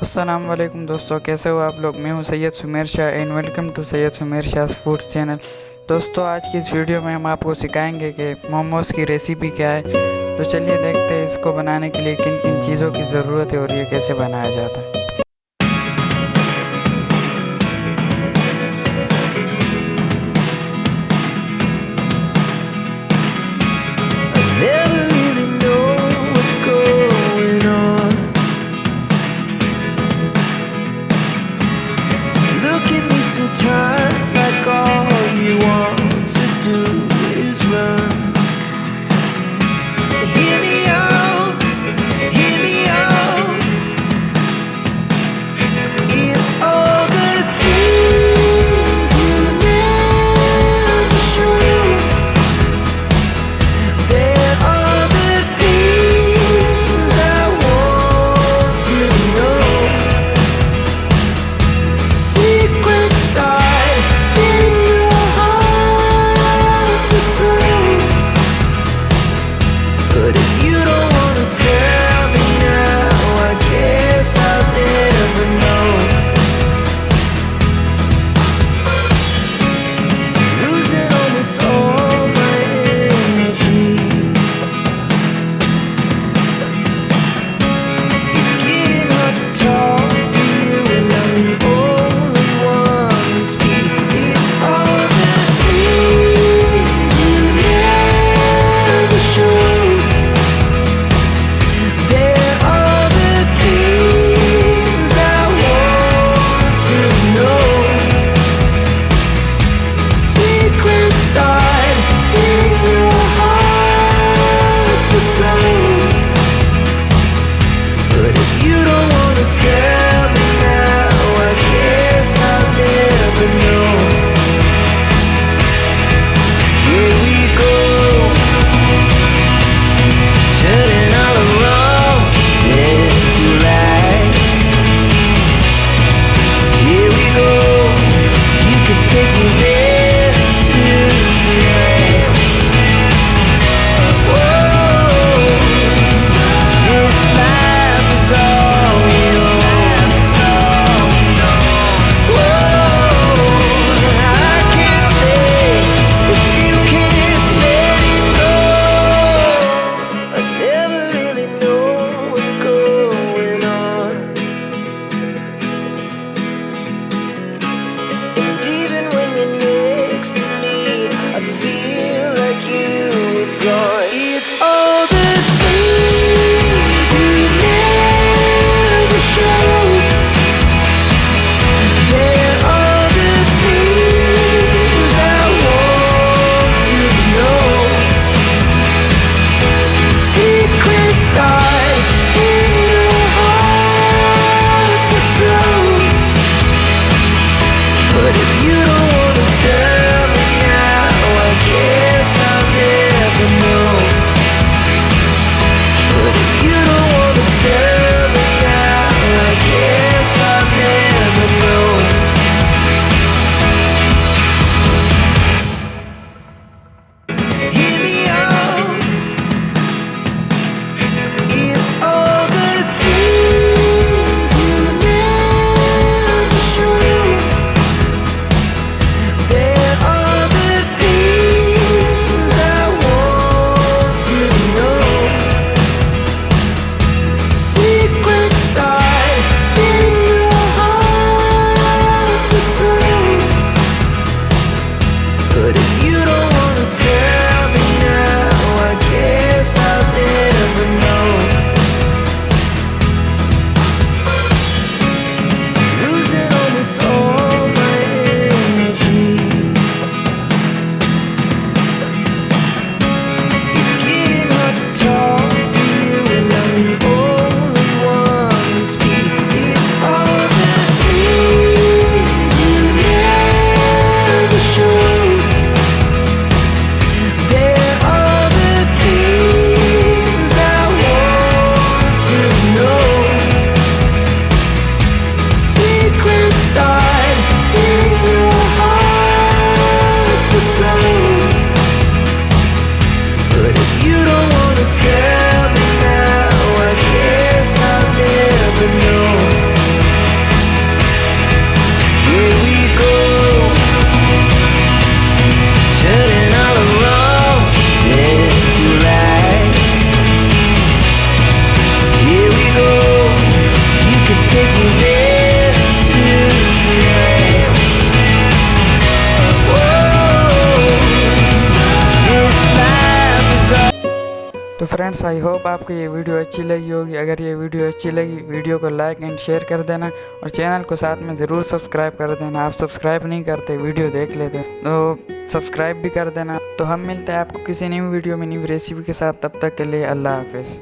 अस्सलाम वालेकुम दोस्तों, कैसे हो आप लोग। मैं हूं Syed Sumer Shah and welcome to Syed Sumer Shah foods channel. दोस्तों, आज की इस वीडियो में हम आपको सिखाएंगे कि मोमोज़ की रेसिपी क्या है। तो चलिए देखते हैं इसको बनाने के लिए किन किन चीज़ों की ज़रूरत है और ये कैसे बनाया जाता है। Never really know what's going on. Look at me sometimes like all you want to do is run. Hear me out, hear me out. तो फ्रेंड्स आई होप आपको ये वीडियो अच्छी लगी होगी। अगर ये वीडियो अच्छी लगी वीडियो को लाइक एंड शेयर कर देना और चैनल को साथ में ज़रूर सब्सक्राइब कर देना। आप सब्सक्राइब नहीं करते वीडियो देख लेते तो सब्सक्राइब भी कर देना। तो हम मिलते हैं आपको किसी न्यू वीडियो में न्यू रेसिपी के साथ। तब तक के लिए अल्लाह हाफिज़।